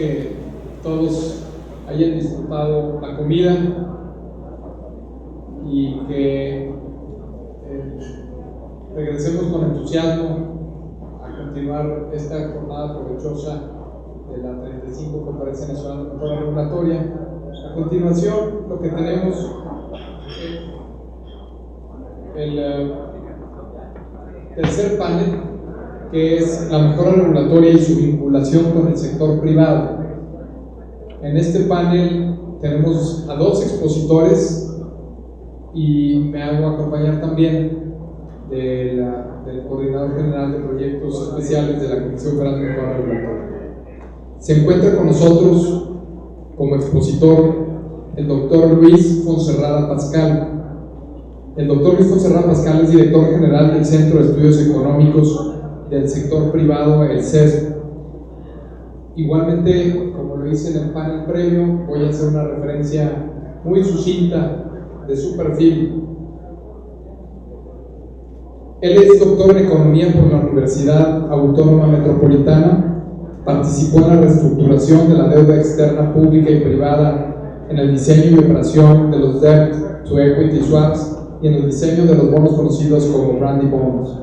que todos hayan disfrutado la comida y que regresemos con entusiasmo a continuar esta jornada provechosa de la 35 Conferencia Nacional de Control Regulatoria. A continuación, lo que tenemos el tercer panel, que es la mejora regulatoria y su vinculación con el sector privado. En este panel tenemos a dos expositores y me hago acompañar también del Coordinador General de Proyectos Especiales de la Comisión Federal de Mejora Regulatoria. Se encuentra con nosotros como expositor el doctor Luis Fonserrada Pascal. El doctor Luis Fonserrada Pascal es director general del Centro de Estudios Económicos del Sector Privado, el CESP. Igualmente, como lo hice en el panel previo, voy a hacer una referencia muy sucinta de su perfil. Él es doctor en Economía por la Universidad Autónoma Metropolitana. Participó en la reestructuración de la deuda externa pública y privada, en el diseño y operación de los Debt to Equity Swaps y en el diseño de los bonos conocidos como Brandy Bonds.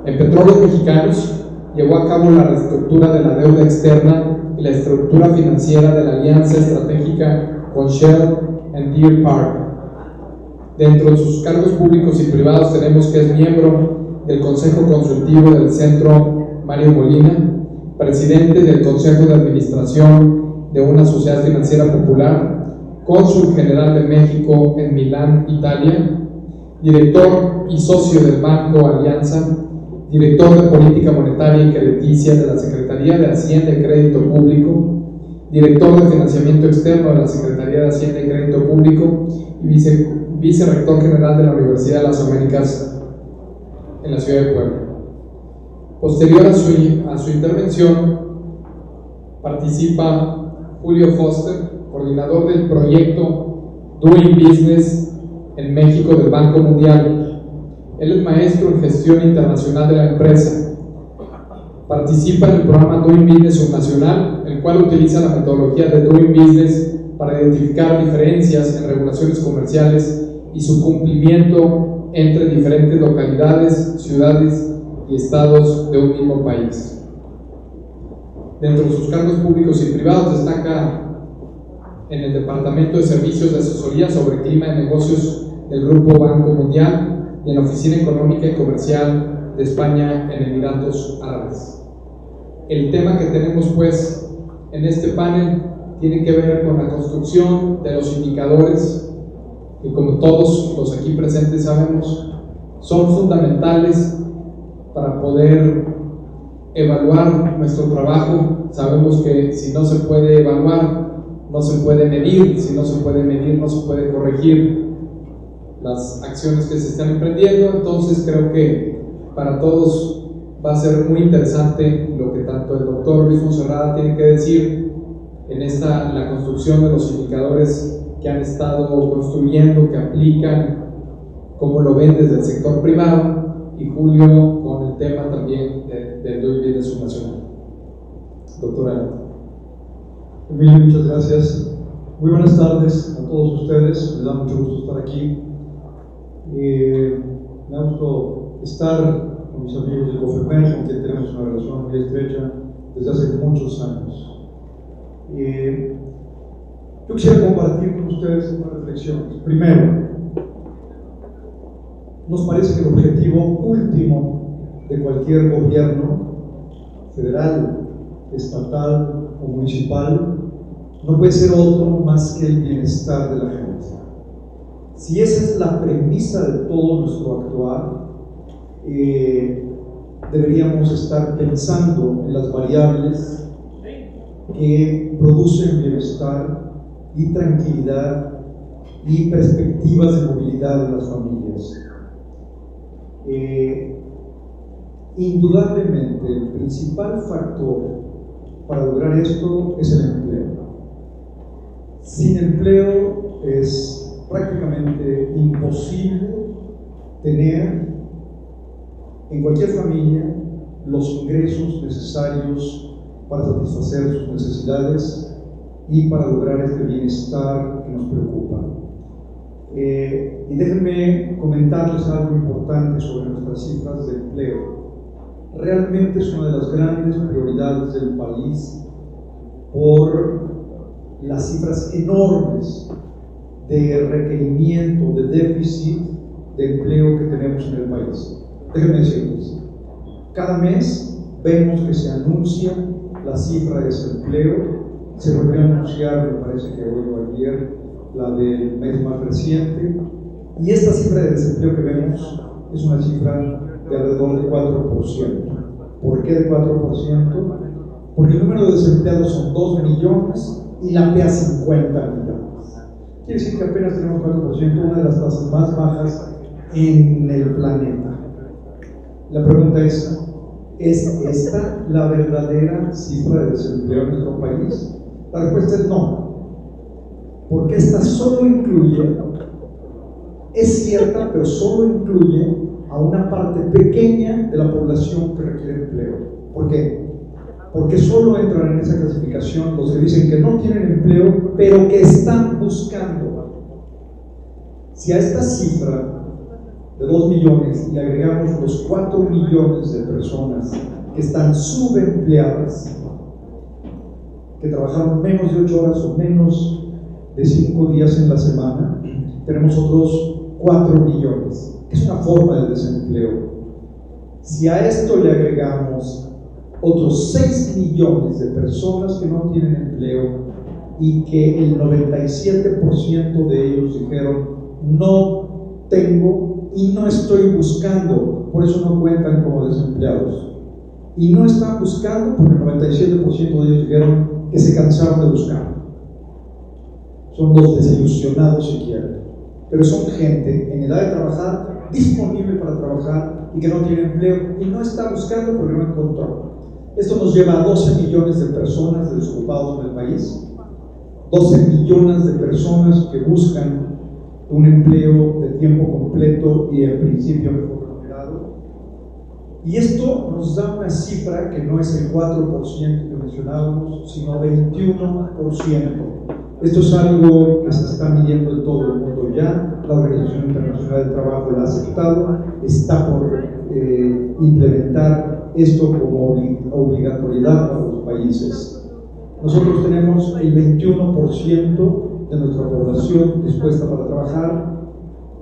En Petróleos Mexicanos llevó a cabo la reestructura de la deuda externa y la estructura financiera de la alianza estratégica con Shell and Deer Park. Dentro de sus cargos públicos y privados tenemos que es miembro del Consejo Consultivo del Centro Mario Molina, presidente del Consejo de Administración de una sociedad financiera popular, cónsul general de México en Milán, Italia, director y socio del Banco Alianza, director de Política Monetaria y Crediticia de la Secretaría de Hacienda y Crédito Público, director de Financiamiento Externo de la Secretaría de Hacienda y Crédito Público y vicerrector general de la Universidad de las Américas en la ciudad de Puebla. Posterior a su intervención, participa Julio Foster, coordinador del proyecto Doing Business en México del Banco Mundial. Él es maestro en gestión internacional de la empresa. Participa en el programa Doing Business Subnacional, el cual utiliza la metodología de Doing Business para identificar diferencias en regulaciones comerciales y su cumplimiento entre diferentes localidades, ciudades y estados de un mismo país. Dentro de sus cargos públicos y privados destaca en el Departamento de Servicios de Asesoría sobre Clima de Negocios del Grupo Banco Mundial y en la Oficina Económica y Comercial de España en Emiratos Árabes. El tema que tenemos pues en este panel tiene que ver con la construcción de los indicadores que, como todos los aquí presentes sabemos, son fundamentales para poder evaluar nuestro trabajo. Sabemos que si no se puede evaluar, no se puede medir, si no se puede medir, no se puede corregir las acciones que se están emprendiendo. Entonces creo que para todos va a ser muy interesante lo que tanto el doctor Luis Fonserrada tiene que decir en la construcción de los indicadores que han estado construyendo, que aplican, cómo lo ven desde el sector privado, y Julio con el tema también del Doing Business Subnacional. Doctora. Emilio, muchas gracias. Muy buenas tardes a todos ustedes. Me da mucho gusto estar aquí. Me da gusto estar con mis amigos de COFEMER, con quien tenemos una relación muy estrecha desde hace muchos años. Yo quisiera compartir con ustedes unas reflexiones. Primero, nos parece que el objetivo último de cualquier gobierno, federal, estatal o municipal, no puede ser otro más que el bienestar de la gente. Si esa es la premisa de todo nuestro actuar, deberíamos estar pensando en las variables que producen bienestar y tranquilidad y perspectivas de movilidad de las familias. Indudablemente el principal factor para lograr esto es el empleo. Sin empleo es prácticamente imposible tener en cualquier familia los ingresos necesarios para satisfacer sus necesidades y para lograr este bienestar que nos preocupa. Y déjenme comentarles algo importante sobre nuestras cifras de empleo. Realmente es una de las grandes prioridades del país por las cifras enormes de requerimiento, de déficit de empleo que tenemos en el país. Déjenme decirles, cada mes vemos que se anuncia la cifra de desempleo, se volvió a anunciar, me parece que hoy o ayer, la del mes más reciente, y esta cifra de desempleo que vemos es una cifra de alrededor de 4%. ¿Por qué de 4%? Porque el número de desempleados son 2 millones y la PEA 50 millones. Quiere decir que apenas tenemos 4%, una de las tasas más bajas en el planeta. La pregunta ¿es esta la verdadera cifra de desempleo en nuestro país? La respuesta es no. Porque esta solo incluye, es cierta, pero solo incluye a una parte pequeña de la población que requiere empleo. ¿Por qué? Porque solo entran en esa clasificación los que dicen que no tienen empleo, pero que están buscando. Si a esta cifra de 2 millones le agregamos los 4 millones de personas que están subempleadas, que trabajaron menos de 8 horas o menos de 5 días en la semana, tenemos otros 4 millones, que es una forma de desempleo. Si a esto le agregamos otros 6 millones de personas que no tienen empleo y que el 97% de ellos dijeron no tengo y no estoy buscando, por eso no cuentan como desempleados, y no están buscando porque el 97% de ellos dijeron que se cansaron de buscar. Son los desilusionados si quieren, pero son gente en edad de trabajar, disponible para trabajar y que no tiene empleo y no está buscando porque no encontró. Esto nos lleva a 12 millones de personas desocupados en el país, 12 millones de personas que buscan un empleo de tiempo completo y en principio mejor remunerado. Y esto nos da una cifra que no es el 4% que mencionábamos, sino 21%. Esto es algo que se está midiendo en todo el mundo ya. La Organización Internacional del Trabajo lo ha aceptado, está por implementar esto como obligatoriedad para los países. Nosotros tenemos el 21% de nuestra población dispuesta para trabajar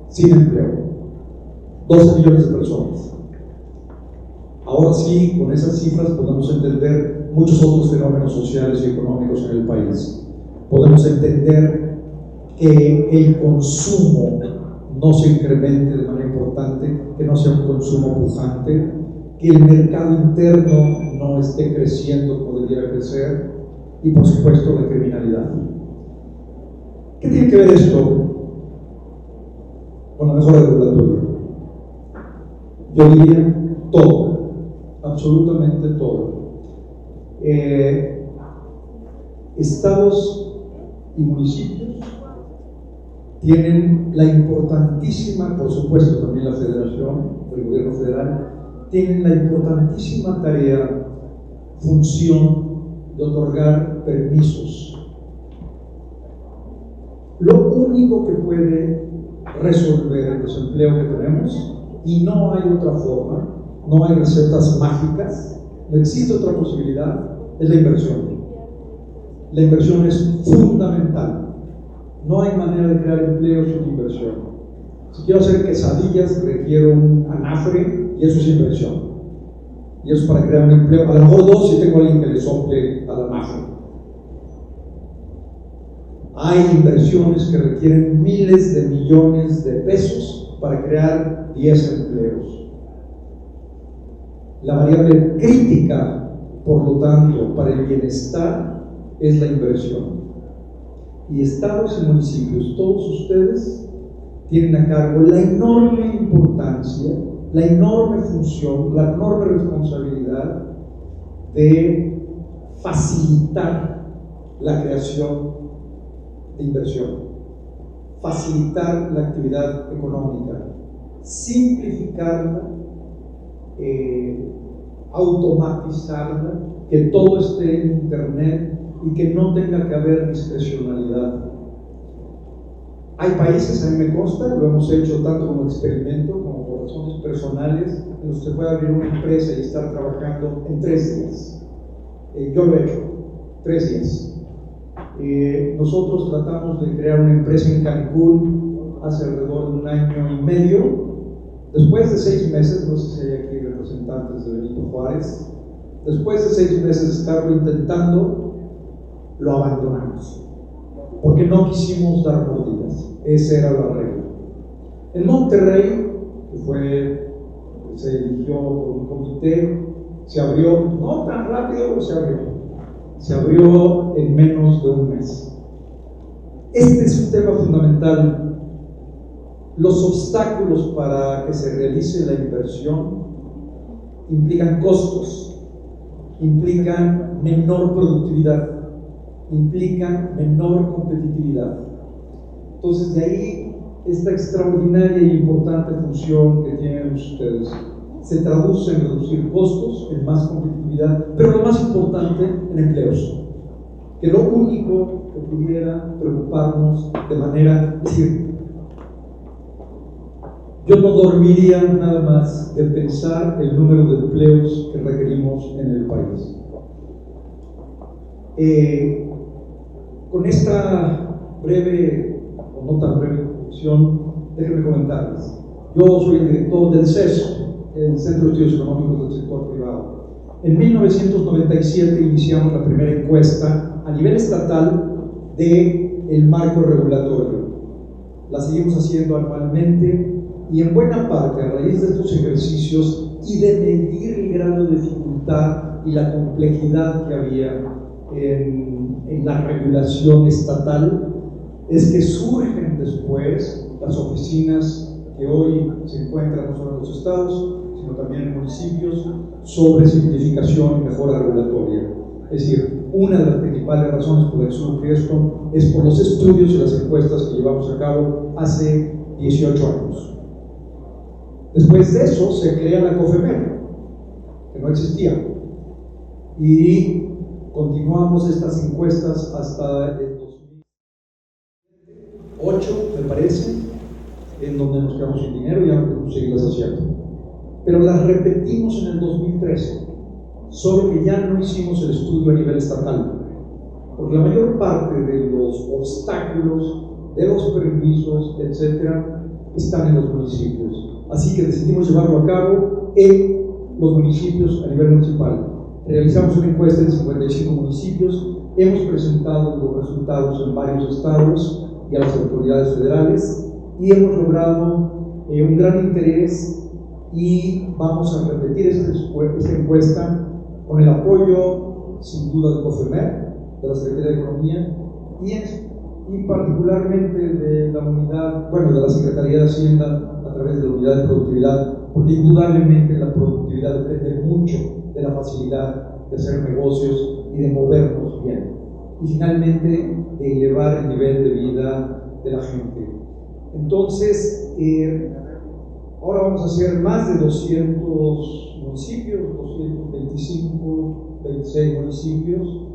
sin empleo, 12 millones de personas. Ahora sí, con esas cifras podemos entender muchos otros fenómenos sociales y económicos en el país. Podemos entender que el consumo no se incremente de manera importante, que no sea un consumo pujante, que el mercado interno no esté creciendo como debiera crecer y, por supuesto, la criminalidad. ¿Qué tiene que ver esto con la mejora regulatoria? Yo diría todo, absolutamente todo. Estados y municipios tienen la importantísima, por supuesto también la federación, el gobierno federal, tienen la importantísima tarea, función de otorgar permisos. Lo único que puede resolver el desempleo que tenemos, y no hay otra forma, no hay recetas mágicas, no existe otra posibilidad, es la inversión. La inversión es fundamental. No hay manera de crear empleo sin inversión. Si quiero hacer quesadillas, requiero un anafre y eso es inversión. Y eso es para crear un empleo. A lo mejor 2 si tengo a alguien que le sople al anafre. Hay inversiones que requieren miles de millones de pesos para crear 10 empleos. La variable crítica, por lo tanto, para el bienestar es la inversión. Y estados y municipios, todos ustedes tienen a cargo la enorme importancia, la enorme función, la enorme responsabilidad de facilitar la creación de inversión, facilitar la actividad económica, simplificarla, automatizarla, que todo esté en Internet y que no tenga que haber discrecionalidad. Hay países, a mí me consta, lo hemos hecho tanto como experimento como por razones personales, en los que se puede abrir una empresa y estar trabajando en 3 días. Yo lo he hecho, 3 días. Nosotros tratamos de crear una empresa en Cancún hace alrededor de 1 año y medio. Después de 6 meses, no sé si hay aquí representantes de Benito Juárez, después de 6 meses de estarlo intentando, lo abandonamos, porque no quisimos dar mordidas. Esa era la regla. En Monterrey, se eligió por un comité, se abrió, no tan rápido, pero se abrió en menos de 1 mes. Este es un tema fundamental. Los obstáculos para que se realice la inversión implican costos, implican menor productividad, implican menor competitividad. Entonces, de ahí esta extraordinaria y importante función que tienen ustedes. Se traduce en reducir costos, en más competitividad, pero lo más importante, en empleos. Que lo único que pudiera preocuparnos de manera, es decir, yo no dormiría nada más de pensar el número de empleos que requerimos en el país. Con esta breve, o no tan breve introducción, déjenme comentarles. Yo soy el director del CESO, el Centro de Estudios Económicos del Sector Privado. En 1997 iniciamos la primera encuesta a nivel estatal del marco regulatorio. La seguimos haciendo anualmente y en buena parte a raíz de estos ejercicios y de medir el grado de dificultad y la complejidad que había en la regulación estatal, es que surgen después las oficinas que hoy se encuentran no solo en los estados, sino también en municipios, sobre simplificación y mejora regulatoria. Es decir, una de las principales razones por las que surge esto es por los estudios y las encuestas que llevamos a cabo hace 18 años. Después de eso se crea la COFEMER, que no existía, y continuamos estas encuestas hasta el 2008, me parece, en donde nos quedamos sin dinero y ya no podemos seguirlas haciendo. Pero las repetimos en el 2013, solo que ya no hicimos el estudio a nivel estatal, porque la mayor parte de los obstáculos, de los permisos, etcétera, están en los municipios. Así que decidimos llevarlo a cabo en los municipios a nivel municipal. Realizamos una encuesta en 55 municipios, hemos presentado los resultados en varios estados y a las autoridades federales y hemos logrado un gran interés y vamos a repetir esta encuesta con el apoyo, sin duda, de COFEMER, de la Secretaría de Economía y particularmente de la unidad, de la Secretaría de Hacienda a través de la unidad de productividad, porque indudablemente la productividad depende mucho de la facilidad de hacer negocios y de movernos bien. Y finalmente, de elevar el nivel de vida de la gente. Entonces, ahora vamos a hacer más de 200 municipios, 225, 26 municipios.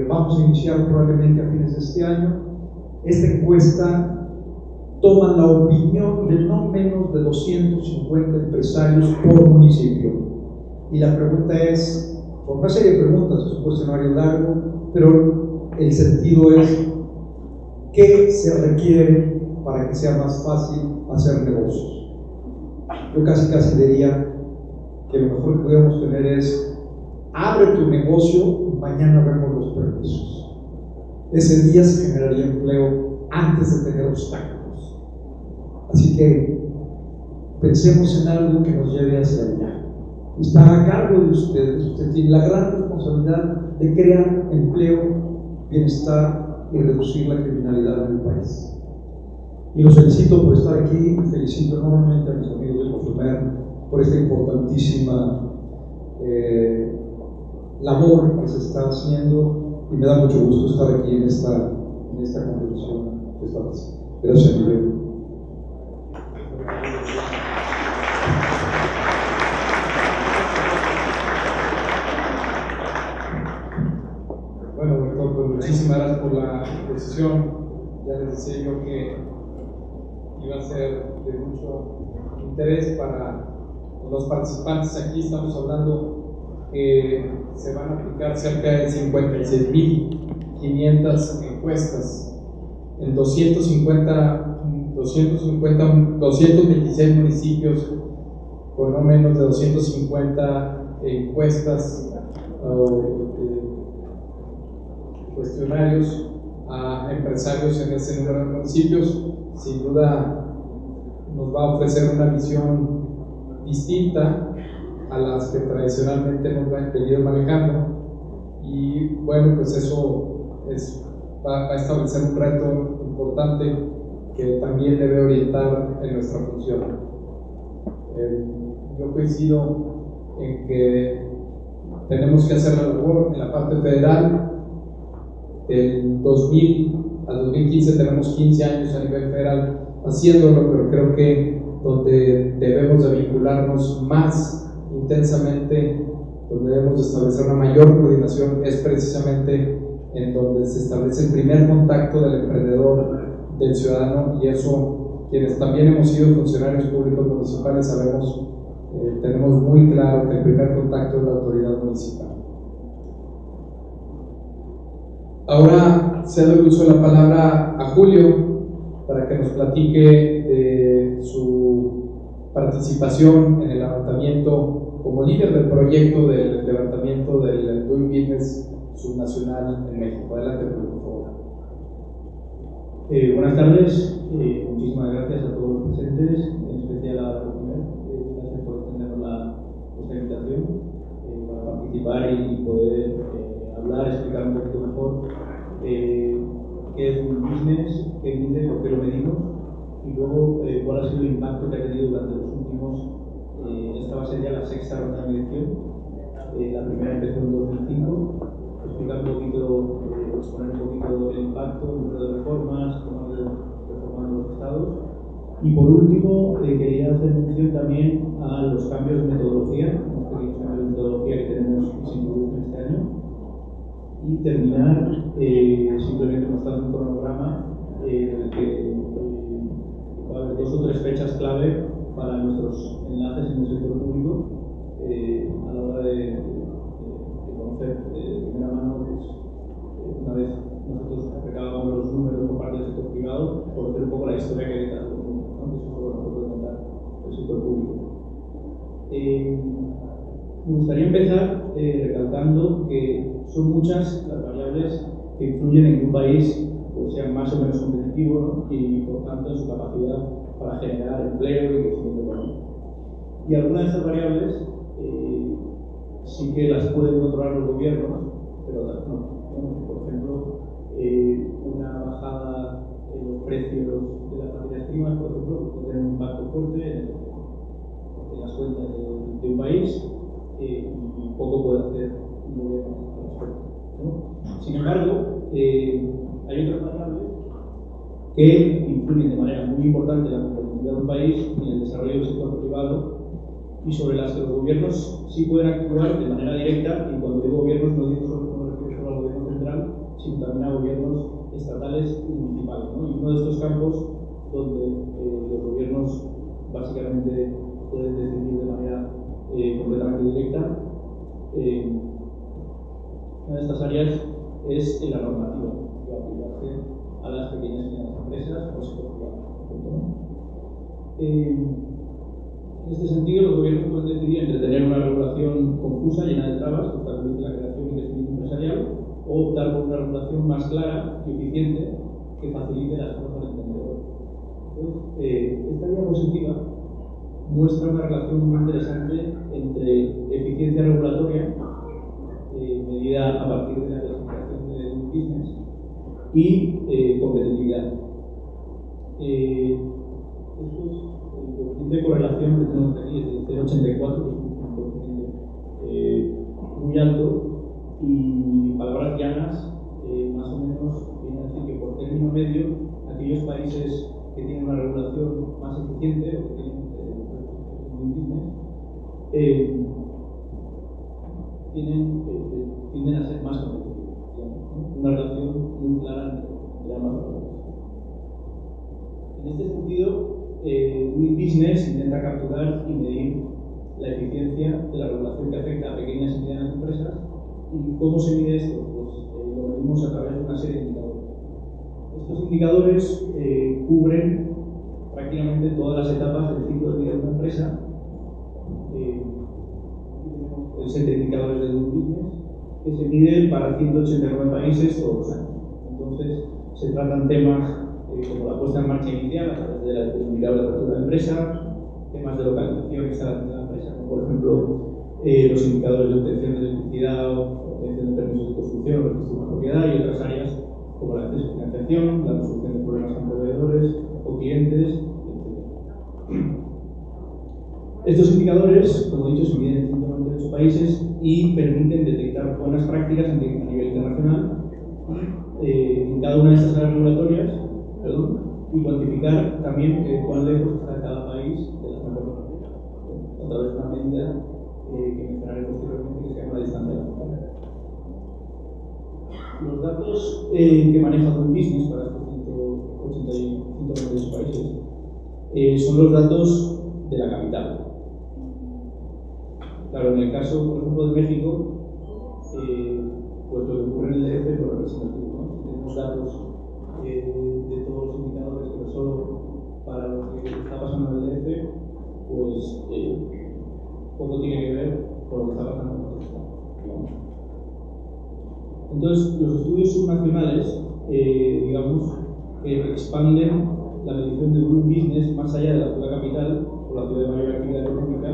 Vamos a iniciar probablemente a fines de este año. Esta encuesta toma la opinión de no menos de 250 empresarios por municipio. Y la pregunta es, por una serie de preguntas, es un cuestionario largo, pero el sentido es, ¿qué se requiere para que sea más fácil hacer negocios? Yo casi diría que lo mejor que podemos tener es, abre tu negocio y mañana vemos los permisos. Ese día se generaría empleo antes de tener obstáculos. Así que pensemos en algo que nos lleve hacia allá. Está a cargo de ustedes. Usted tiene la gran responsabilidad de crear empleo, bienestar y reducir la criminalidad en el país. Y los felicito por estar aquí. Felicito enormemente a mis amigos de COFEMER por esta importantísima labor que se está haciendo y me da mucho gusto estar aquí en esta conversación esta vez. Gracias, Miguel. muchísimas gracias por la exposición. Ya les decía yo que iba a ser de mucho interés para los participantes. Aquí estamos hablando que se van a aplicar cerca de 56.500 encuestas en 226 municipios con no menos de 250 encuestas cuestionarios a empresarios en ese número de municipios. Sin duda nos va a ofrecer una visión distinta a las que tradicionalmente nos han venido manejando, y bueno, pues eso va a establecer un reto importante que también debe orientar en nuestra función. Yo coincido en que tenemos que hacer la labor en la parte federal. Del 2000 al 2015 tenemos 15 años a nivel federal haciéndolo, pero creo que donde debemos de vincularnos más intensamente, donde debemos de establecer una mayor coordinación, es precisamente en donde se establece el primer contacto del emprendedor, del ciudadano, y eso, quienes también hemos sido funcionarios públicos municipales sabemos, tenemos muy claro que el primer contacto es la autoridad municipal. Ahora cedo el uso de la palabra a Julio para que nos platique de su participación en el levantamiento como líder del proyecto del levantamiento del Doing Business subnacional en México. Adelante, por favor. Buenas tardes, muchísimas gracias a todos los presentes, en especial a la mujer. Gracias por extendernos esta invitación para participar y poder hablar, explicar un poquito mejor qué es un business, qué mide, por qué lo medimos, y luego cuál ha sido el impacto que ha tenido durante los últimos, esta va a ser ya la sexta ronda de medición. La primera empezó en 2005, explicar un poquito, exponer un poquito el impacto, el número de reformas, cómo han ido reformando los estados. Y por último, quería hacer mención también a los cambios de metodología, los pequeños cambios de metodología que tenemos y se introducen este año. Y terminar simplemente mostrando un cronograma en el que va a haber 2 o 3 fechas clave para nuestros enlaces en el sector público a la hora de conocer de primera mano, pues, una vez nosotros recabamos los números por parte del sector privado, conocer un poco la historia que hay detrás de los números, ¿no? Que eso solo nos puede contar el sector público. Me gustaría empezar recalcando que son muchas las variables que influyen en que un país pues, sea más o menos competitivo, ¿no? Y por tanto en su capacidad para generar empleo y crecimiento económico. Y algunas de estas variables sí que las pueden controlar los gobiernos, pero otras no. Por ejemplo, una bajada en los precios de las materias primas, por ejemplo, puede tener un impacto fuerte en las cuentas de un país. Y poco puede hacer un gobierno al respecto, ¿no? Sin embargo, hay otras variables que influyen de manera muy importante en la competitividad de un país y en el desarrollo del sector privado, y sobre las que los gobiernos sí pueden actuar de manera directa. Y cuando digo gobiernos no me refiero solo al gobierno central, sino también a gobiernos estatales y municipales, ¿no? Y uno de estos campos donde los gobiernos básicamente pueden decidir de manera completamente directa, una de estas áreas es en la normativa que va a aplicarse a las pequeñas y medianas empresas o sector privado. En este sentido, los gobiernos pueden decidir entre tener una regulación confusa, llena de trabas, que obstaculice la creación y crecimiento empresarial, o optar por una regulación más clara y eficiente que facilite las cosas al emprendedor. Esta diapositiva muestra una relación muy interesante entre eficiencia regulatoria, medida a partir de la clasificación de un business, y competitividad. Esto es el coeficiente de correlación que tenemos aquí, es de 0,84, que es un coeficiente muy alto, y palabras llanas, más o menos viene a decir que por término medio, aquellos países que tienen una regulación más eficiente o que tienen tienden a ser más competitivos. una relación muy clara entre ambas variables. En este sentido, Doing Business intenta capturar y medir la eficiencia de la regulación que afecta a pequeñas y medianas empresas. ¿Y cómo se mide esto? Pues lo medimos a través de una serie de indicadores. Estos indicadores cubren prácticamente todas las etapas del ciclo de vida de una empresa. El set de indicadores de Doing Business que se mide para 189 países todos los años. Entonces, se tratan temas como la puesta en marcha inicial a través del indicador de apertura de empresa, temas de localización y instalación de la empresa, como por ejemplo los indicadores de obtención de electricidad o obtención de permisos de construcción, registro de propiedad y otras áreas como el acceso a financiación, la resolución de problemas con proveedores o clientes, etc. Estos indicadores, como he dicho, se miden en 198 países y permiten detectar buenas prácticas a nivel internacional en cada una de estas áreas regulatorias y cuantificar también cuán lejos está cada país de las mejores prácticas a través de una medida que mencionaré posteriormente que se llama la distancia de la frontera. Los datos que maneja Doing Business para estos 198 países son los datos de la capital. Claro, en el caso, por ejemplo, de México, pues lo que ocurre en el DF es representativo, ¿no? Si tenemos datos de todos los indicadores, pero solo para lo que está pasando en el DF, pues poco tiene que ver con lo que está pasando en otros estados. Entonces, los estudios subnacionales, digamos, expanden la medición de Doing Business más allá de la ciudad capital o la ciudad de mayor actividad económica,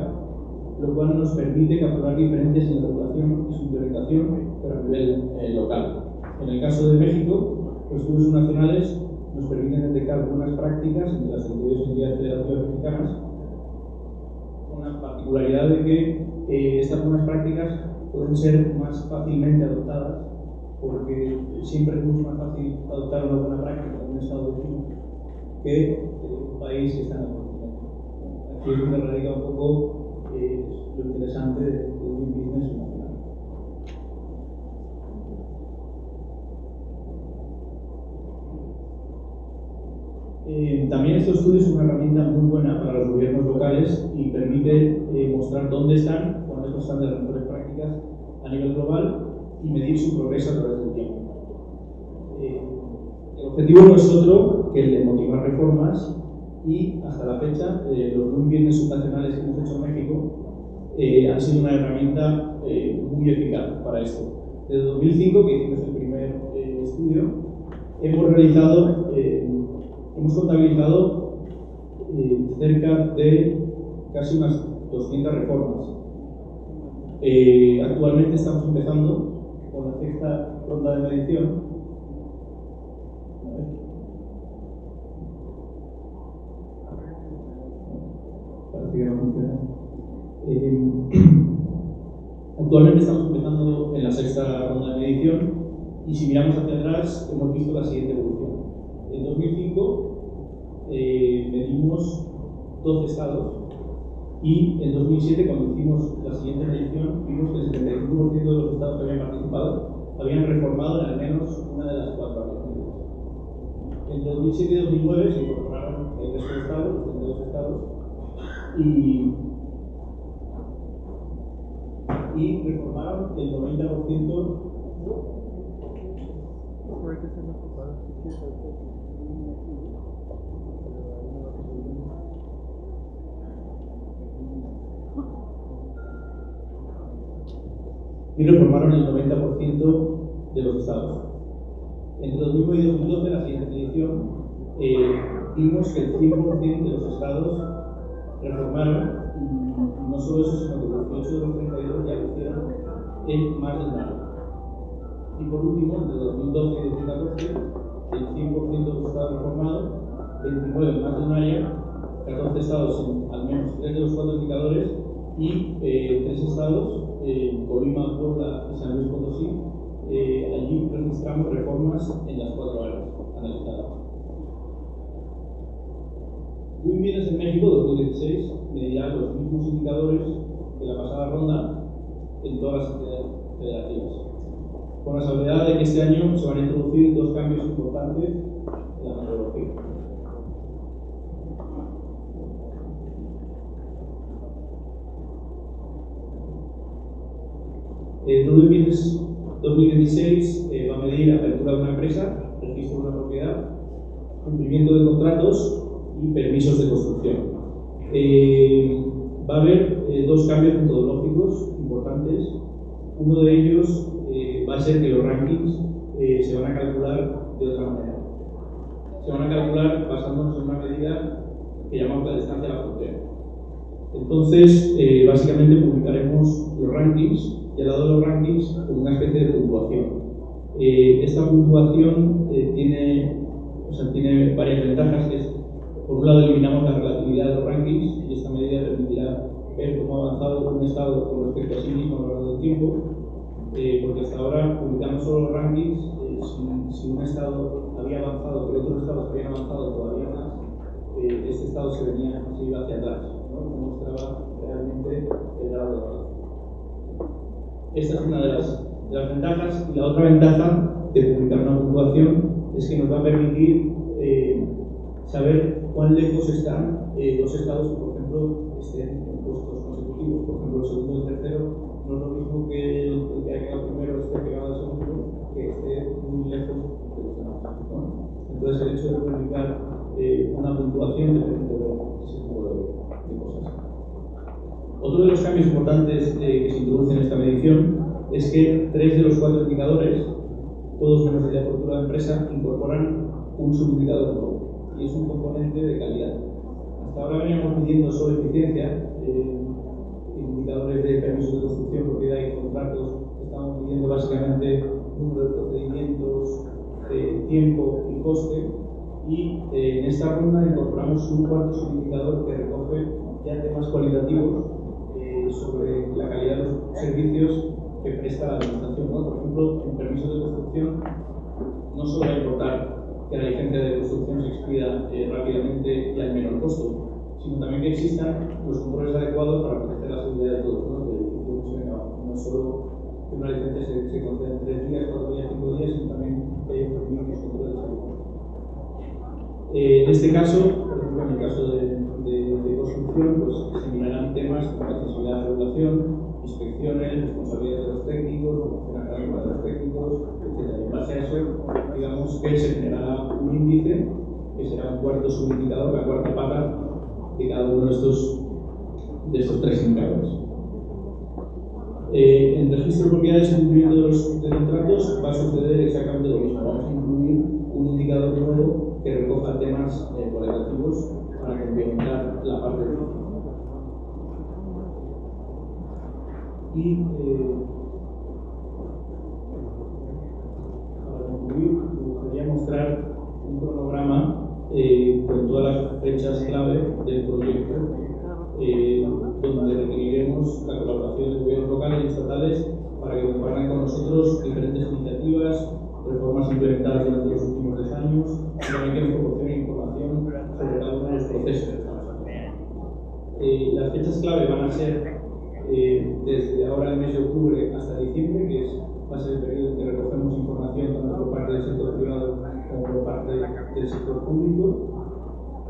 lo cual nos permite capturar diferencias en la regulación y su implementación, pero a nivel local. En el caso de México, los estudios subnacionales nos permiten detectar buenas prácticas entre las entidades federativas mexicanas, con la particularidad de que estas buenas prácticas pueden ser más fácilmente adoptadas, porque siempre es mucho más fácil adoptar una buena práctica en un estado vecino que en un país que está en el continente. Aquí es donde radica un poco lo interesante de Doing Business nacional. También este estudio es una herramienta muy buena para los gobiernos locales y permite mostrar dónde están, cuáles están de las mejores prácticas a nivel global y medir su progreso a través del tiempo. El objetivo no es otro que el de motivar reformas y hasta la fecha los Doing Business subnacionales que hemos hecho en México han sido una herramienta muy eficaz para esto. Desde 2005, que hicimos el primer estudio, hemos contabilizado cerca de casi unas 200 reformas. Actualmente estamos empezando con la sexta ronda de medición. Parece que no funciona. Actualmente estamos empezando en la sexta ronda de medición y si miramos hacia atrás hemos visto la siguiente evolución. En 2005 medimos 12 estados y en 2007, cuando hicimos la siguiente medición, vimos que el 75% de los estados que habían participado habían reformado en al menos una de las 4 áreas medidas. En 2007 y 2009 se incorporaron el resto de estados, los 32 estados, y reformaron el 90%. Y reformaron el 90% de los estados. Entre 2009 y 2012, la siguiente edición, vimos que el 100% de los estados reformaron, y no solo eso, sino que los 18 de los 32 ya lo hicieron en más de un año. Y por último, entre 2012 y 2014, el 100% de los estados reformados, 29 en más de un año, 14 estados en al menos 3 de los 4 indicadores y 3 estados, Colima, Puebla y San Luis Potosí, allí registramos reformas en las 4 áreas analizadas. Doing Business en México 2016 medirá los mismos indicadores que la pasada ronda en todas las entidades federativas, con la salvedad de este año se van a introducir dos cambios importantes en la metodología. El Doing Business 2016 va a medir apertura de una empresa, registro de una propiedad, cumplimiento de contratos y permisos de construcción. Va a haber dos cambios metodológicos importantes. Uno de ellos va a ser que los rankings se van a calcular de otra manera. Se van a calcular basándonos en una medida que llamamos la distancia a la frontera. Entonces, básicamente publicaremos los rankings y al lado de los rankings con una especie de puntuación. Esta puntuación tiene varias ventajas, que es, por un lado, eliminamos la relatividad de los rankings y esta medida permitirá ver cómo ha avanzado un estado con respecto a sí mismo a lo largo del tiempo, porque hasta ahora publicamos solo los rankings. Si un estado había avanzado, pero otros estados habían avanzado todavía más, este estado se iba hacia atrás, ¿no? No mostraba realmente el grado de avance. Esta es una de las ventajas, y la otra ventaja de publicar una puntuación es que nos va a permitir saber cuán lejos están los estados que, por ejemplo, estén en puestos consecutivos. Por ejemplo, el segundo y el tercero no es lo mismo que el que ha quedado primero esté pegado al segundo, que esté muy lejos de los demás, ¿no? Entonces, el hecho de publicar una puntuación te permite ver ese tipo de cosas. Otro de los cambios importantes que se introducen en esta medición es que 3 de los 4 indicadores, todos menos el de apertura de empresa, incorporan un subindicador nuevo y es un componente de calidad. Hasta ahora veníamos midiendo solo eficiencia, indicadores de permisos de construcción, propiedad y contratos. Estamos midiendo básicamente número de procedimientos, tiempo y coste, y en esta ronda incorporamos un cuarto subindicador que recoge ya temas cualitativos sobre la calidad de los servicios que presta la administración, ¿no? Por ejemplo, en permisos de construcción no solo va a importar que la licencia de construcción se expida rápidamente y al menor costo, sino también que existan los controles adecuados para proteger la seguridad de todos, ¿no? No solo que una licencia se conceda en 3 días, 4 días, 5 días, sino también que haya unos controles adecuados. En este caso, por ejemplo, en el caso de construcción, pues se mirarán temas como accesibilidad a la regulación, inspecciones, responsabilidades de los técnicos, formación académica de los técnicos, etc. En base a eso, digamos que se generará un índice que será un cuarto subindicador, la cuarta pata de cada uno de estos 3 indicadores. En registro de propiedades y cumplimiento de contratos va a suceder exactamente lo mismo. Vamos a incluir un indicador nuevo que recoja temas cualitativos para complementar la parte de y para concluir, me gustaría mostrar un cronograma con todas las fechas clave del proyecto, donde requeriremos la colaboración de gobiernos locales y estatales para que compartan con nosotros diferentes iniciativas, reformas implementadas durante los últimos 10 años, y también que nos proporcionen información sobre cada uno de los procesos. Las fechas clave van a ser desde ahora el mes de octubre hasta diciembre, que va a ser el periodo en que recogemos información tanto por parte del sector privado como por parte del sector público.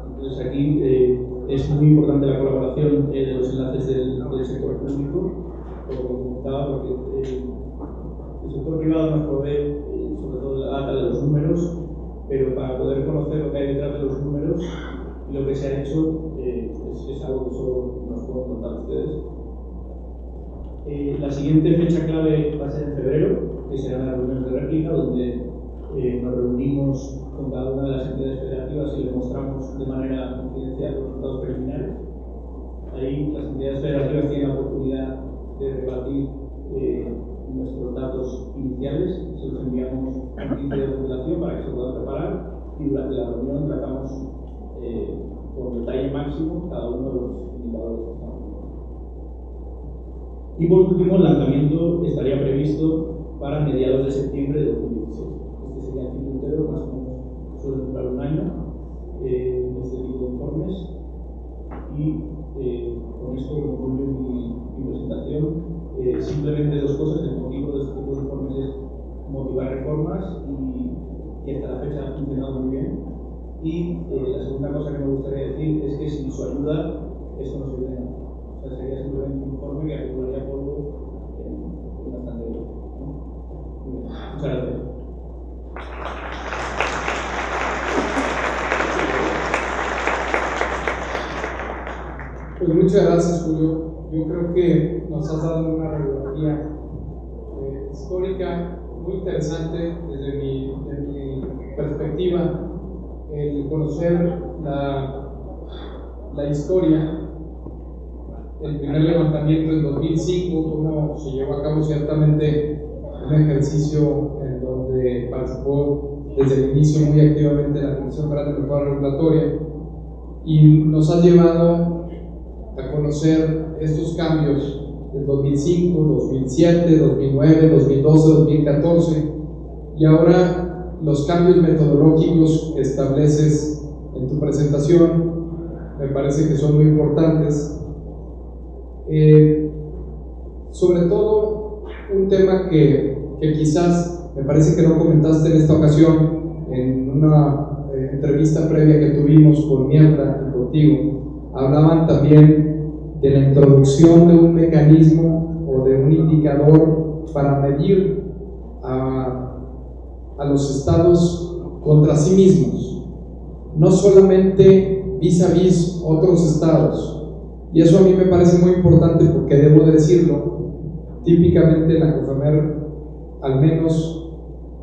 Entonces aquí es muy importante la colaboración de los enlaces del sector público, como comentaba, porque el sector privado nos provee sobre todo la data de los números, pero para poder conocer lo que hay detrás de los números y lo que se ha hecho es algo que solo nos pueden contar ustedes. La siguiente fecha clave va a ser en febrero, que serán las reuniones de réplica, donde nos reunimos con cada una de las entidades federativas y les mostramos de manera confidencial los resultados preliminares. Ahí las entidades federativas tienen la oportunidad de rebatir nuestros datos iniciales, se los enviamos a un 15 de formulación para que se puedan preparar y durante la reunión tratamos con detalle máximo cada uno de los indicadores que estamos. Y por último, el lanzamiento estaría previsto para mediados de septiembre de 2016. Este sería el ciclo entero, más o menos suele durar un año, este tipo de informes. Y con esto concluyo mi presentación. Simplemente 2 cosas. El motivo de este tipo de informes es motivar reformas y hasta la fecha ha funcionado muy bien. Y la segunda cosa que me gustaría decir es que sin su ayuda esto no se hubiera hecho. O sea, sería simplemente un informe que acumularía polvo en bastante bien, ¿no? Muy bien. Muchas gracias. Pues muchas gracias, Julio. Yo creo que nos has dado una radiografía histórica muy interesante desde mi perspectiva. El conocer la historia, el primer levantamiento en 2005, cómo se llevó a cabo ciertamente un ejercicio en donde participó desde el inicio muy activamente la Comisión Federal de Mejora Regulatoria, y nos ha llevado a conocer estos cambios del 2005, 2007, 2009, 2012, 2014 y ahora los cambios metodológicos que estableces en tu presentación me parece que son muy importantes. Sobre todo un tema que quizás me parece que no comentaste en esta ocasión en una entrevista previa que tuvimos con Mierda y contigo. Hablaban también de la introducción de un mecanismo o de un indicador para medir a los estados contra sí mismos, no solamente vis a vis otros estados. Y eso a mí me parece muy importante porque debo decirlo, típicamente en la COFEMER al menos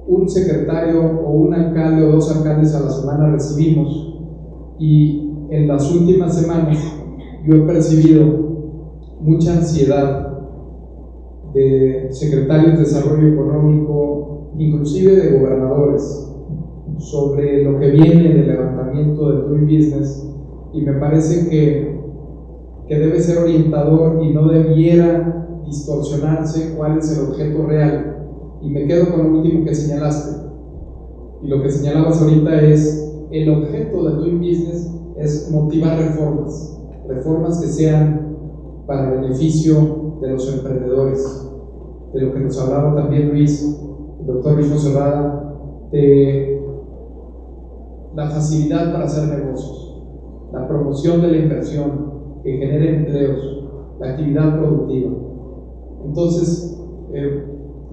un secretario o un alcalde o dos alcaldes a la semana recibimos, y en las últimas semanas yo he percibido mucha ansiedad de secretarios de desarrollo económico, inclusive de gobernadores, sobre lo que viene del levantamiento del Doing Business, y me parece que debe ser orientador y no debiera distorsionarse cuál es el objeto real. Y me quedo con lo último que señalaste, y lo que señalabas ahorita es el objeto del Doing Business es motivar reformas que sean para el beneficio de los emprendedores, de lo que nos hablaba también Luis, el doctor Luis Monserrada, de la facilidad para hacer negocios, la promoción de la inversión que genere empleos, la actividad productiva. Entonces,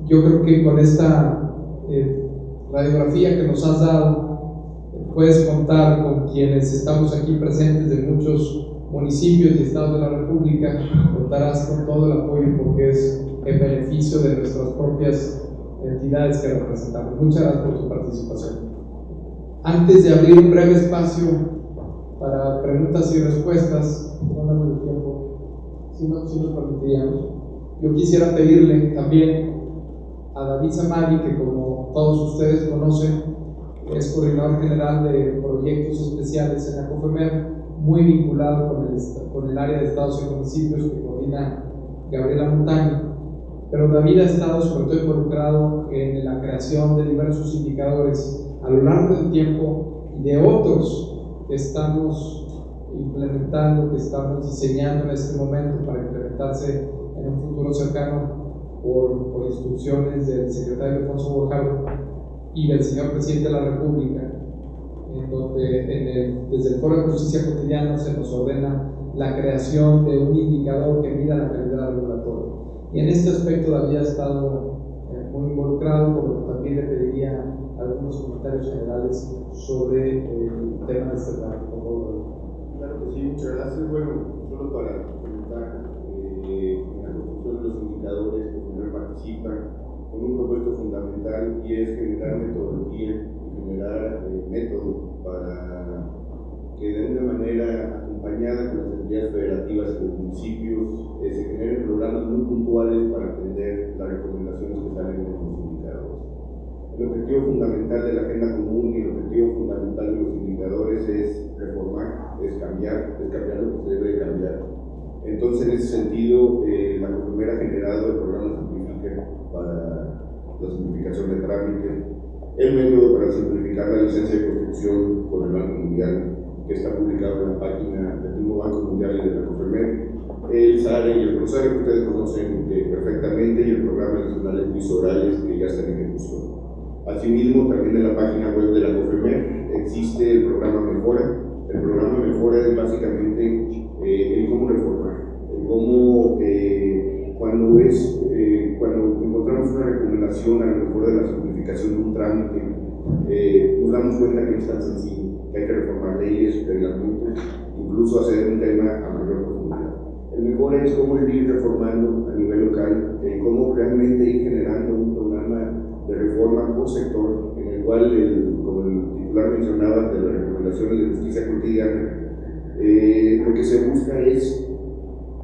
yo creo que con esta radiografía que nos has dado, puedes contar con quienes estamos aquí presentes de muchos municipios y estados de la República. Contarás con todo el apoyo porque es en beneficio de nuestras propias entidades que representamos. Muchas gracias por tu participación. Antes de abrir un breve espacio para preguntas y respuestas, no damos el tiempo, si nos permitiríamos, yo quisiera pedirle también a David Samadi, que como todos ustedes conocen, es coordinador general de proyectos especiales en la COFEMER, muy vinculado con el área de estados y municipios que coordina Gabriela Montaño. Pero David ha estado sobre todo involucrado en la creación de diversos indicadores a lo largo del tiempo y de otros que estamos implementando, que estamos diseñando en este momento para implementarse en un futuro cercano por instrucciones del secretario Alfonso Guajardo y del señor presidente de la República, en donde desde el Foro de Justicia Cotidiana se nos ordena la creación de un indicador que mida la calidad regulatoria. Y en este aspecto David ha estado muy involucrado, por lo que también le pediría algunos comentarios generales sobre el tema de este plan. Claro que sí, muchas gracias. Bueno, solo para comentar, en la construcción de los indicadores, que participan con un propósito fundamental, y es generar metodología y generar método para que de una manera acompañada con las entidades federativas y los municipios se generen programas muy puntuales para atender las recomendaciones que salen de los indicadores. El objetivo fundamental de la agenda común y el objetivo fundamental de los indicadores es reformar, es cambiar lo que se debe de cambiar. Entonces, en ese sentido, la COFEMER ha generado el programa Simplifica para la simplificación de trámite, el método para simplificar la licencia de construcción con el Banco Mundial, que está publicado en la página del mismo Banco Mundial y de la COFEMER, el SARE y el PROSARE, que ustedes conocen perfectamente, y el Programa Nacional de Juicios Orales, que ya está en ejecución. Asimismo, también en la página web de la COFEMER existe el programa Mejora. El programa Mejora es básicamente el cómo reformar, el cómo cuando encontramos una recomendación a lo mejor de la simplificación de un trámite, nos damos cuenta que no es tan sencillo, que hay que reformar leyes, reglamentos, incluso hacer un tema a mayor profundidad. El mejor es cómo ir reformando a nivel local, cómo realmente ir generando un programa de reforma por sector, en el cual, como el titular mencionaba, de las recomendaciones de justicia cotidiana, lo que se busca es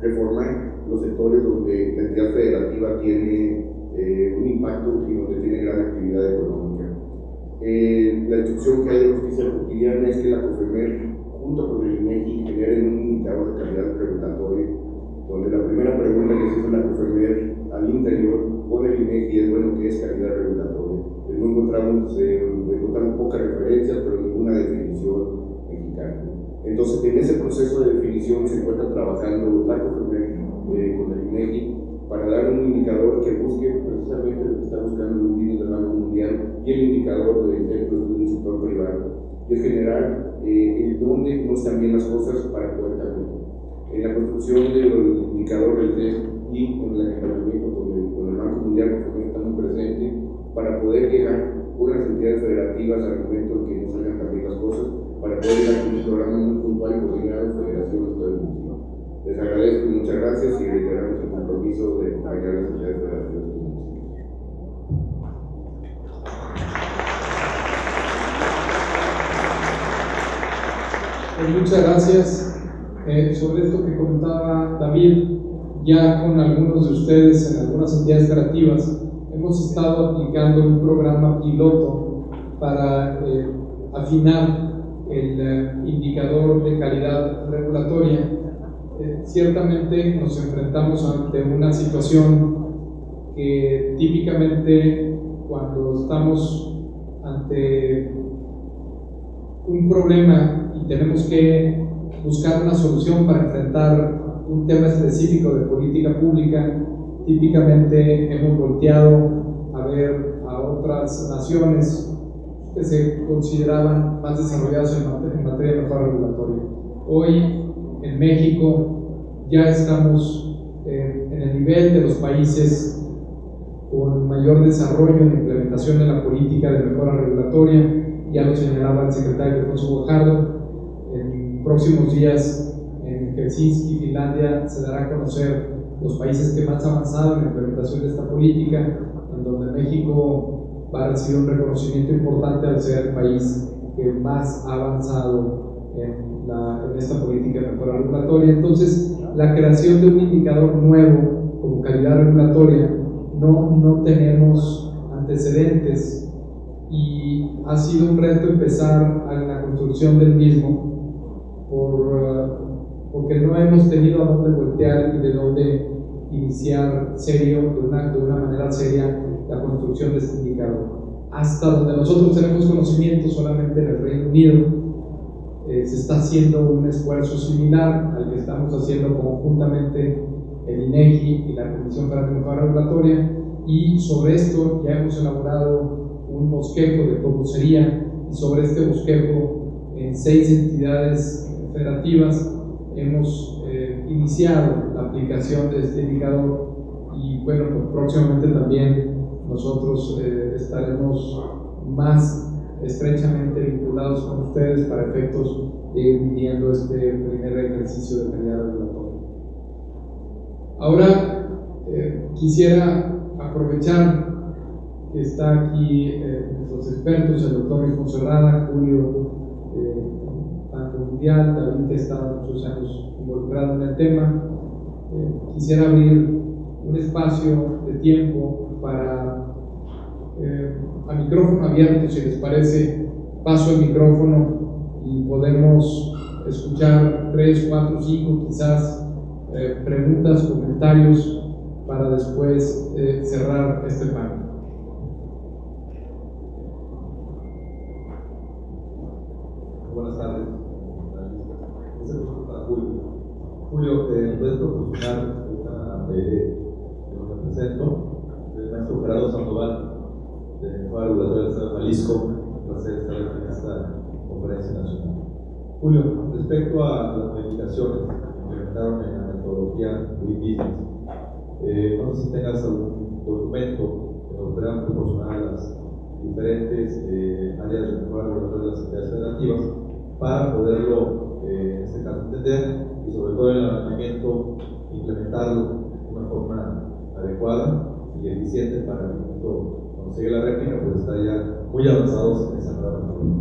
reformar los sectores donde la entidad federativa tiene un impacto y donde tiene gran actividad económica. La instrucción que hay de justicia cotidiana es que la COFEMER, junto con el INEGI, generen un indicador de calidad regulatoria, donde la primera pregunta que se hizo la COFEMER al interior con el INEGI es, bueno, ¿qué es calidad regulatoria? No encontramos pocas referencias, pero ninguna definición mexicana. Entonces, en ese proceso de definición se encuentra trabajando la COFEMER con el INEGI para dar un indicador que busque precisamente lo que está buscando el índice del Banco Mundial y el indicador del centro del sector privado, y es generar en dónde no están bien las cosas para poder cambiar. En la construcción del indicador del test y en el acompañamiento con el Banco Mundial, que también está muy presente, para poder llegar con las entidades federativas al momento en que no salgan también las cosas, para poder llegar con un programa muy puntual y coordinado federación de todo el mundo. Les agradezco y muchas gracias y reiteramos el compromiso de acompañar a las entidades federativas del mundo. Muchas gracias. Sobre esto que comentaba David, ya con algunos de ustedes en algunas entidades federativas hemos estado aplicando un programa piloto para afinar el indicador de calidad regulatoria. Ciertamente nos enfrentamos ante una situación que típicamente cuando estamos ante un problema y tenemos que buscar una solución para enfrentar un tema específico de política pública, típicamente hemos volteado a ver a otras naciones que se consideraban más desarrolladas en materia de mejora regulatoria. Hoy en México ya estamos en el nivel de los países con mayor desarrollo en la implementación de la política de mejora regulatoria. Ya lo señalaba el secretario Alfonso Guajardo. En próximos días en Helsinki, Finlandia, se dará a conocer los países que más han avanzado en la implementación de esta política, en donde México va a recibir un reconocimiento importante al ser el país que más ha avanzado en esta política de mejora regulatoria. Entonces, la creación de un indicador nuevo como calidad regulatoria, no tenemos antecedentes y ha sido un reto empezar a la construcción del mismo porque no hemos tenido a dónde voltear y de dónde iniciar de una manera seria la construcción de este indicador. Hasta donde nosotros tenemos conocimiento, solamente en el Reino Unido se está haciendo un esfuerzo similar al que estamos haciendo conjuntamente el INEGI y la Comisión Federal de Mejora Regulatoria, y sobre esto ya hemos elaborado un bosquejo de cómo sería, y sobre este bosquejo en 6 entidades federativas hemos iniciado la aplicación de este indicador, y bueno, pues próximamente también nosotros estaremos más estrechamente vinculados con ustedes para efectos de ir midiendo este primer ejercicio de calidad regulatoria. Ahora quisiera aprovechar que está aquí nuestros expertos, el doctor Luis Poncerrada, Julio Banco Mundial, David, que está muchos años involucrado en el tema. Quisiera abrir un espacio de tiempo para a micrófono abierto, si les parece, paso el micrófono y podemos escuchar 3, 4, 5 quizás preguntas, comentarios para después cerrar este panel. Buenas tardes. Este es para Julio. Julio, ¿puedes proporcionar esta que nos presento? El maestro Gerardo Sandoval, de Mejora Regulatoria del Jalisco. Un placer estar aquí en esta conferencia nacional. Julio, respecto a las modificaciones que implementaron en la metodología Doing Business, no sé si tengas algún documento que nos puedan proporcionar a las diferentes áreas de mejora regulatoria de las entidades federativas para poderlo, en este caso, entender y sobre todo el alineamiento, implementarlo de una forma adecuada y eficiente para que cuando llegue la réplica pues estar ya muy avanzados en esa nueva metodología.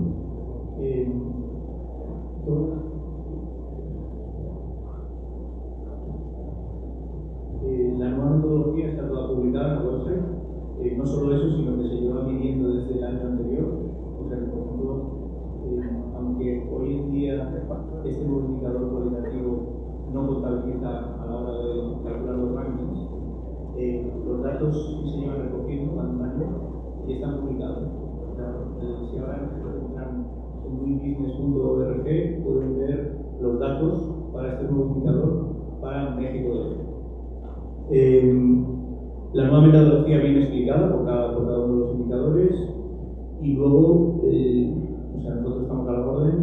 La nueva metodología está toda publicada en la website. No solo eso, sino que se lleva midiendo desde el año anterior. O sea que, por ejemplo, aunque hoy en día este nuevo indicador cualitativo no contabiliza a la hora de calcular los rankings, los datos sí se llevan recogiendo cada un año y están publicados. O sea, si ahora entran en doingbusiness.org pueden ver los datos para este nuevo indicador para México. La nueva metodología viene explicada por cada uno de los indicadores y luego o sea, nosotros estamos a la orden,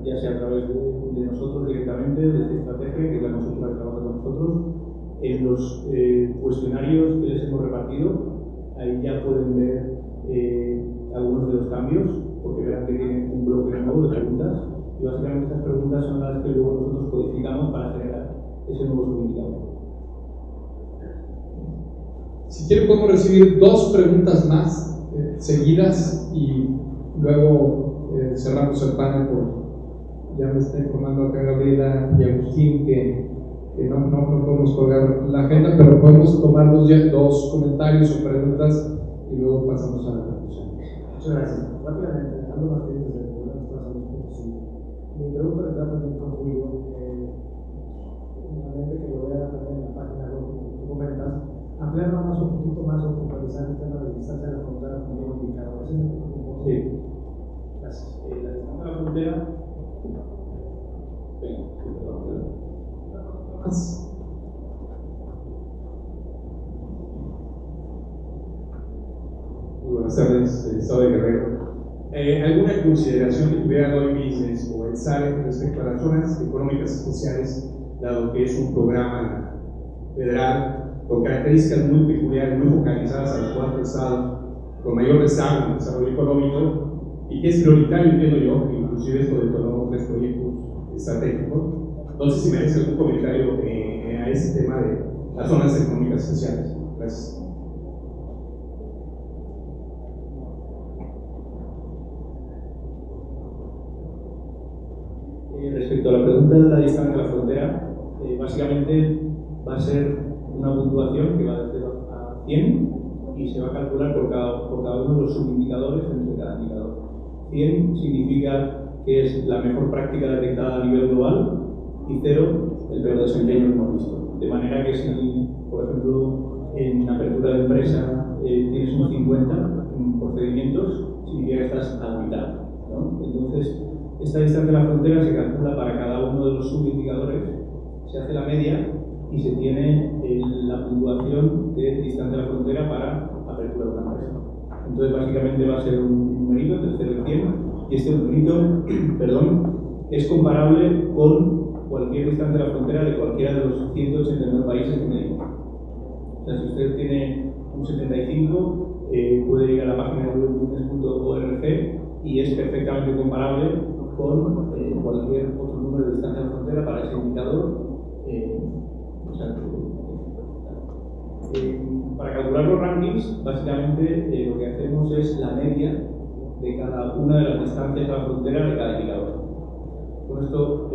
ya sea a través de nosotros directamente, de esta estrategia, que es la consultora que trabaja con nosotros, en los cuestionarios que les hemos repartido, ahí ya pueden ver algunos de los cambios, porque verán que tienen un bloque nuevo de preguntas, y básicamente estas preguntas son las que luego nosotros codificamos para generar ese nuevo subindicador. Si quieren podemos recibir 2 preguntas más seguidas y luego cerramos el panel. Ya me está informando acá Gabriela y Agustín que no podemos colgar la agenda, pero podemos tomar dos comentarios o preguntas y luego pasamos a la conclusión. Muchas gracias. Rápidamente, Aldo Martínez desde el Gobierno de Estados Unidos. Mi pregunta le trata también con Julio. Una que lo vea también en la página web, como tú comentas, ampliar más un poquito más o puntualizar el tema de distancia de la frontera como un indicador. ¿Sí? Gracias. La distancia de la frontera. Muy buenas tardes, Estado de Guerrero. ¿Alguna consideración que tuviera Doing Business o el SARE respecto a las zonas económicas especiales, dado que es un programa federal con características muy peculiares, muy focalizadas a los 4 estados, con mayor desarrollo económico, y que es prioritario, entiendo yo, inclusive esto detonó 3 proyectos estratégicos? No sé si merece algún comentario a ese tema de las zonas económicas especiales. Gracias. Respecto a la pregunta de la distancia de la frontera, básicamente va a ser una puntuación que va de 0 a 100 y se va a calcular por cada uno de los subindicadores entre cada indicador. 100 significa que es la mejor práctica detectada a nivel global y 0 el peor desempeño que hemos visto. De manera que si, por ejemplo, en apertura de empresa tienes un 50 en procedimientos, significa que estás a la mitad, ¿no? Entonces, esta distancia de la frontera se calcula para cada uno de los subindicadores, se hace la media y se tiene la puntuación de distancia de la frontera para apertura de una empresa. Entonces, básicamente va a ser un numerito entre 0 y 100, y este numerito, es comparable con cualquier distancia de la frontera de cualquiera de los 189 países que medimos. O sea, si usted tiene un 75, puede ir a la página de doingbusiness.org y es perfectamente comparable con cualquier otro número de distancia de la frontera para ese indicador. Para calcular los rankings, básicamente lo que hacemos es la media de cada una de las distancias a la frontera de cada indicador. Con esto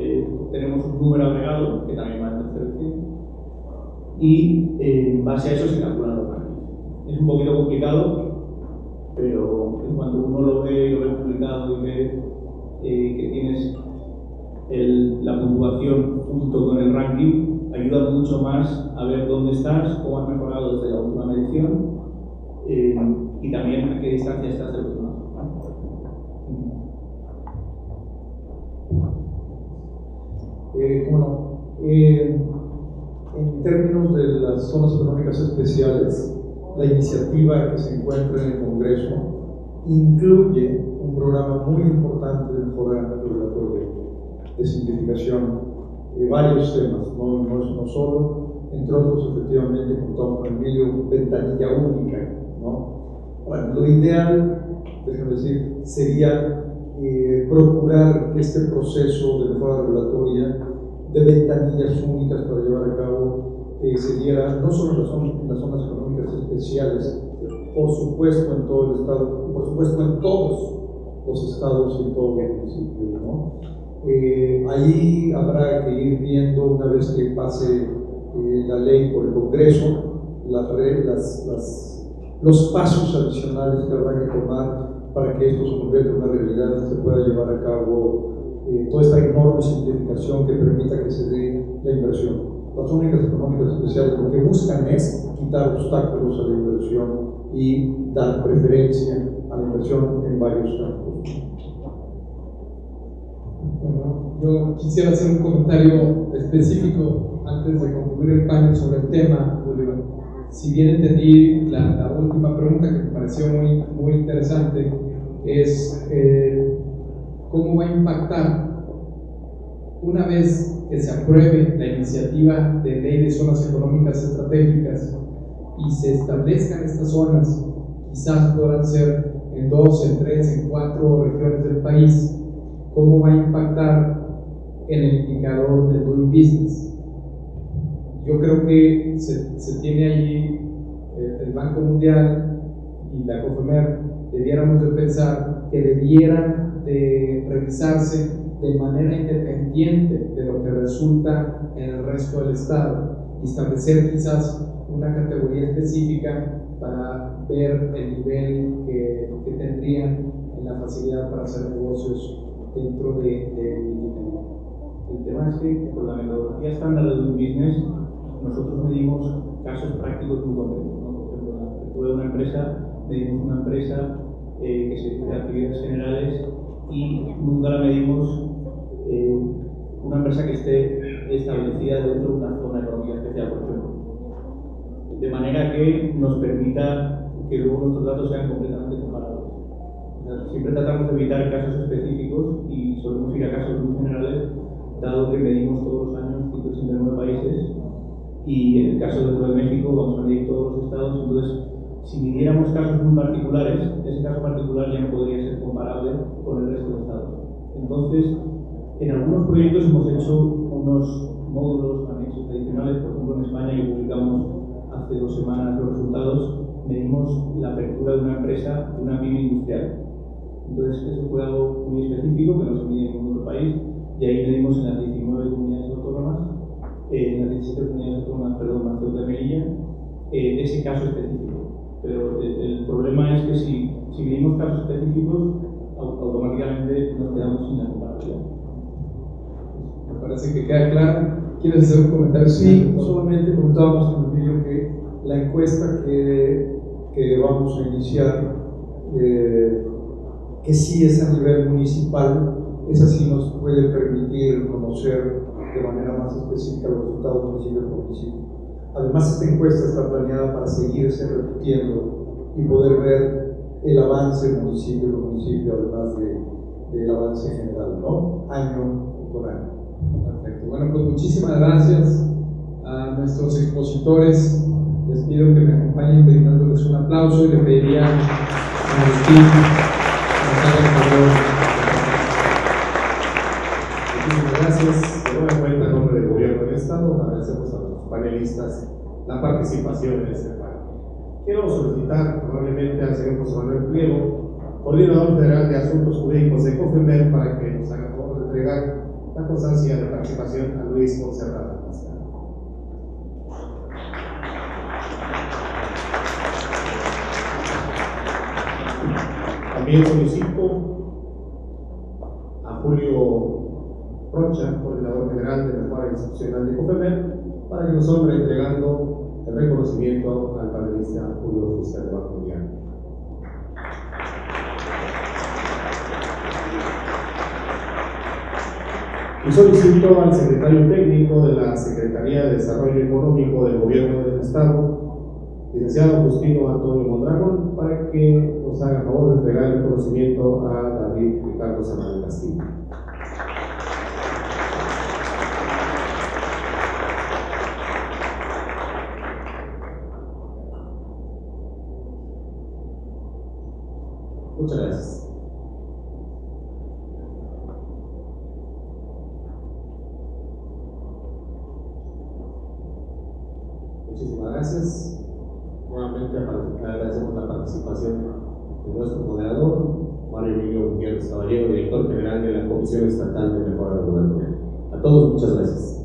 tenemos un número agregado que también va entre 0 y 100 y en base a eso se calculan los rankings. Es un poquito complicado, pero en cuanto uno lo ve publicado y ve que tienes la puntuación junto con el ranking, ayuda mucho más a ver dónde estás, cómo has mejorado desde la última medición y también a qué distancia estás del otro lado. Bueno, en términos de las zonas económicas especiales, la iniciativa que se encuentra en el Congreso incluye un programa muy importante de mejora regulatoria, de simplificación, de varios temas, no es uno solo, entre otros efectivamente contamos con Emilio, ventanilla única, ¿no? Bueno, lo ideal, déjame decir, sería procurar que este proceso de mejora regulatoria de ventanillas únicas para llevar a cabo se diera no solo en las zonas económicas especiales, por supuesto en todo el estado, por supuesto en todos los estados y en todos los municipios, ¿no? Ahí habrá que ir viendo, una vez que pase la ley por el Congreso, los pasos adicionales que habrá que tomar para que esto se convierta en una realidad y se pueda llevar a cabo toda esta enorme simplificación que permita que se dé la inversión. Las únicas económicas especiales lo que buscan es quitar obstáculos a la inversión y dar preferencia a la inversión en varios campos. Bueno, yo quisiera hacer un comentario específico antes de concluir el panel sobre el tema, Julio. Si bien entendí la última pregunta que me pareció muy interesante, es cómo va a impactar una vez que se apruebe la iniciativa de ley de zonas económicas estratégicas y se establezcan estas zonas, quizás podrán ser en 2, en 3, en 4 regiones del país, cómo va a impactar en el indicador del Doing Business. Yo creo que se tiene allí el Banco Mundial y la COFEMER, debiéramos de pensar que debieran de revisarse de manera independiente de lo que resulta en el resto del Estado y establecer quizás una categoría específica para ver el nivel que tendrían en la facilidad para hacer negocios dentro del indicador. El tema es que con la metodología estándar de Doing Business nosotros medimos casos prácticos muy concretos, ¿no? Por ejemplo, en la apertura de una empresa, medimos una empresa que se dedica a actividades generales y nunca la medimos una empresa que esté establecida dentro de una zona económica especial, por ejemplo. De manera que nos permita que luego nuestros datos sean completamente comparables. O sea, siempre tratamos de evitar casos específicos y solemos ir a casos muy generales, dado que medimos todos los años 189 países y en el caso dentro de México vamos a medir todos los estados. Entonces, si midiéramos casos muy particulares, ese caso particular ya no podría ser comparable con el resto de estados. Entonces, en algunos proyectos hemos hecho unos módulos, anexos adicionales. Por ejemplo, en España, que publicamos hace 2 semanas los resultados, medimos la apertura de una empresa, de una pyme industrial. Entonces, eso fue algo muy específico que no se mide en ningún otro país, y ahí medimos en las 19 comunidades autónomas, en las 17 comunidades autónomas, perdón, más Ceuta y Melilla, ese caso específico. Pero el problema es que si medimos casos específicos, automáticamente nos quedamos sin la comparativa. Me parece que queda claro. ¿Quieres hacer un comentario? Sí, solamente comentábamos en el vídeo que la encuesta que vamos a iniciar, que sí es a nivel municipal, esa sí nos puede permitir conocer de manera más específica los resultados municipio por municipio. Además, esta encuesta está planeada para seguirse repitiendo y poder ver el avance municipio por municipio, además del avance general, ¿no? Año por año. Perfecto. Bueno, pues muchísimas gracias a nuestros expositores. Les pido que me acompañen brindándoles un aplauso y le pediría a Agustín que nos haga el favor. Muchísimas gracias. De nueva cuenta, en nombre del Gobierno del Estado, agradecemos a los panelistas la participación en este panel. Quiero solicitar probablemente al señor José Manuel Pliego, Coordinador Federal de Asuntos Jurídicos de COFEMER, para que nos haga favor de entregar la constancia de participación a Luis Monserrat Pascal. También solicito a Julio Rocha, Coordinador General de Mejora Institucional de COFEMER, para que nos honre entregando el reconocimiento al panelista Julio Fiscal de Banco Mundial. Y solicito al secretario técnico de la Secretaría de Desarrollo Económico del Gobierno del Estado, licenciado Justino Antonio Mondragón, para que nos haga favor de entregar el conocimiento a David Ricardo Zamal Castillo. Muchas gracias. Muchísimas gracias. Nuevamente agradecemos la participación de nuestro moderador, Mario Emilio Gutiérrez Caballero, director general de la Comisión Estatal de Mejora Regulatoria. A todos, muchas gracias.